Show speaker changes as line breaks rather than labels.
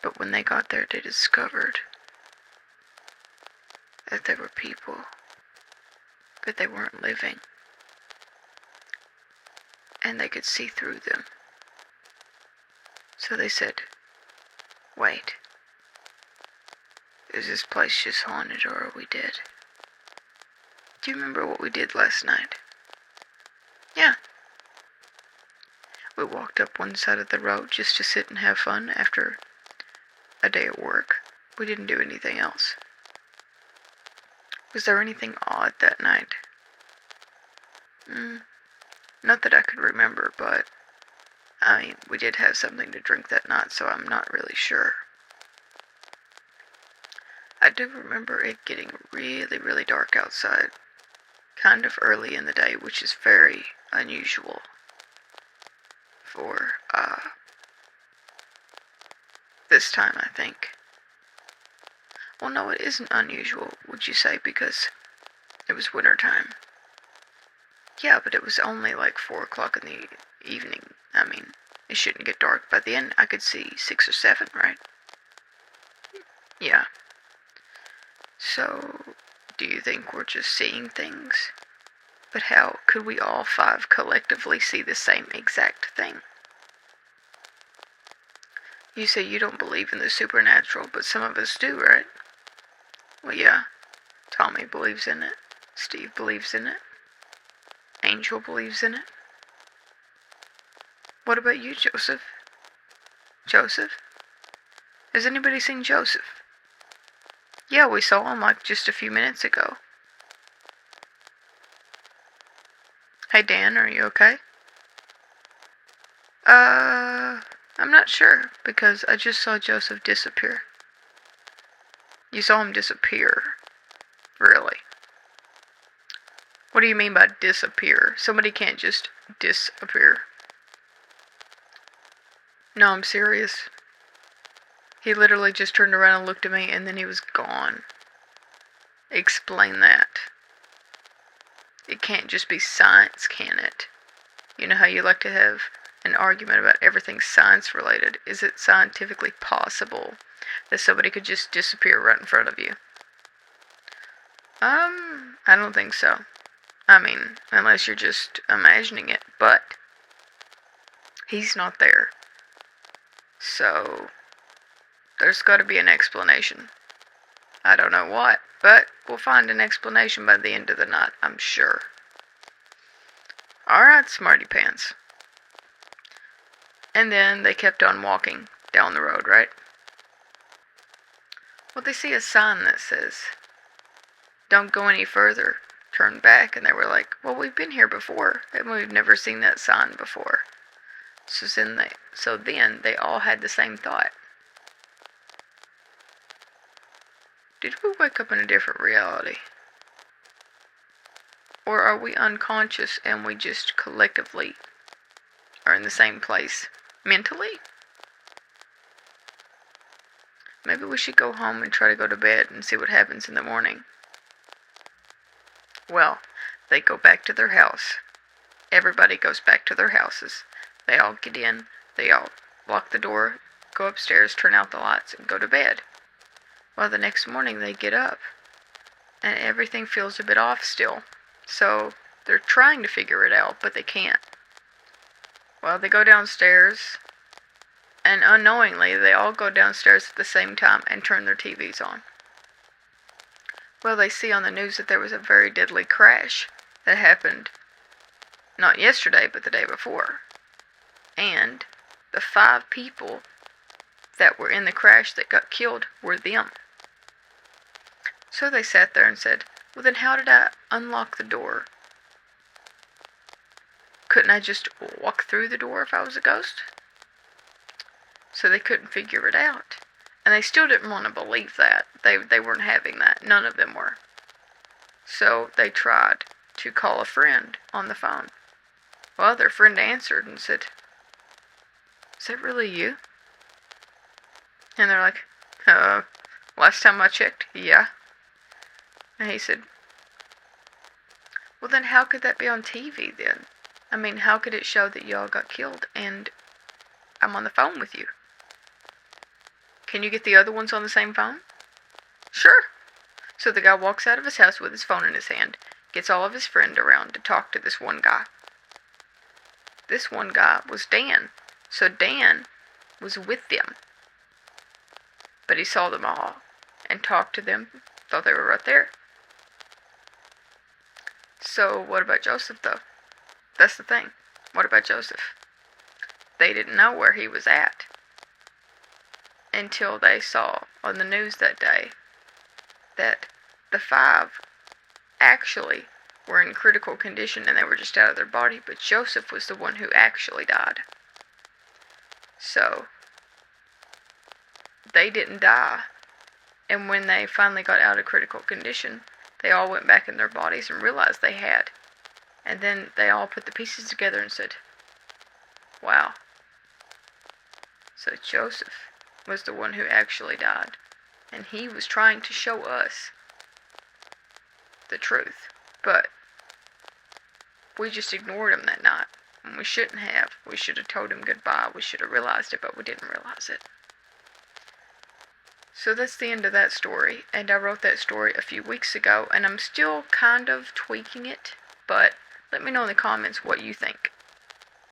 But when they got there, they discovered that they were people, but they weren't living, and they could see through them. So they said, wait, is this place just haunted, or are we dead? Do you remember what we did last night? Yeah. We walked up one side of the road just to sit and have fun after a day at work. We didn't do anything else. Was there anything odd that night? Not that I could remember, but we did have something to drink that night, so I'm not really sure. I do remember it getting really, really dark outside, kind of early in the day, which is very unusual for this time, I think. Well, no, it isn't unusual, would you say, because it was winter time. Yeah, but it was only like 4 o'clock in the evening. It shouldn't get dark by the end. I could see 6 or 7, right? Yeah. So, do you think we're just seeing things? But how could we all 5 collectively see the same exact thing? You say you don't believe in the supernatural, but some of us do, right? Well, yeah. Tommy believes in it. Steve believes in it. Angel believes in it. What about you, Joseph? Joseph? Has anybody seen Joseph? Yeah, we saw him like just a few minutes ago. Hey Dan, are you okay? I'm not sure, because I just saw Joseph disappear. You saw him disappear? Really? What do you mean by disappear? Somebody can't just disappear. No, I'm serious. He literally just turned around and looked at me, and then he was gone. Explain that. It can't just be science, can it? You know how you like to have an argument about everything science related? Is it scientifically possible that somebody could just disappear right in front of you? I don't think so. Unless you're just imagining it, but he's not there. So, there's gotta be an explanation. I don't know what, but we'll find an explanation by the end of the night, I'm sure. Alright, smarty pants. And then they kept on walking down the road, right? Well, they see a sign that says, don't go any further, turn back, and they were like, well, we've been here before, and we've never seen that sign before. So then they all had the same thought. Did we wake up in a different reality? Or are we unconscious and we just collectively are in the same place mentally? Maybe we should go home and try to go to bed and see what happens in the morning. Well, they go back to their house. Everybody goes back to their houses. They all get in, they all lock the door, go upstairs, turn out the lights, and go to bed. Well, the next morning they get up, and everything feels a bit off still. So, they're trying to figure it out, but they can't. Well, they go downstairs, and unknowingly, they all go downstairs at the same time and turn their TVs on. Well, they see on the news that there was a very deadly crash that happened not yesterday, but the day before. And the 5 people that were in the crash that got killed were them. So they sat there and said, well, then how did I unlock the door? Couldn't I just walk through the door if I was a ghost? So they couldn't figure it out. And they still didn't want to believe that. They weren't having that. None of them were. So they tried to call a friend on the phone. Well, their friend answered and said, is that really you? And they're like, last time I checked, yeah. And he said, well then how could that be on TV then? How could it show that y'all got killed and I'm on the phone with you? Can you get the other ones on the same phone? Sure. So the guy walks out of his house with his phone in his hand, gets all of his friends around to talk to this one guy. This one guy was Dan. So Dan was with them. But he saw them all and talked to them, thought they were right there. So what about Joseph, though? That's the thing. What about Joseph? They didn't know where he was at until they saw on the news that day that the 5 actually were in critical condition and they were just out of their body, but Joseph was the one who actually died. So they didn't die, and when they finally got out of critical condition, they all went back in their bodies and realized they had. And then they all put the pieces together and said, wow. So Joseph was the one who actually died. And he was trying to show us the truth. But we just ignored him that night. And we shouldn't have. We should have told him goodbye. We should have realized it, but we didn't realize it. So that's the end of that story. And I wrote that story a few weeks ago, and I'm still kind of tweaking it. But let me know in the comments what you think.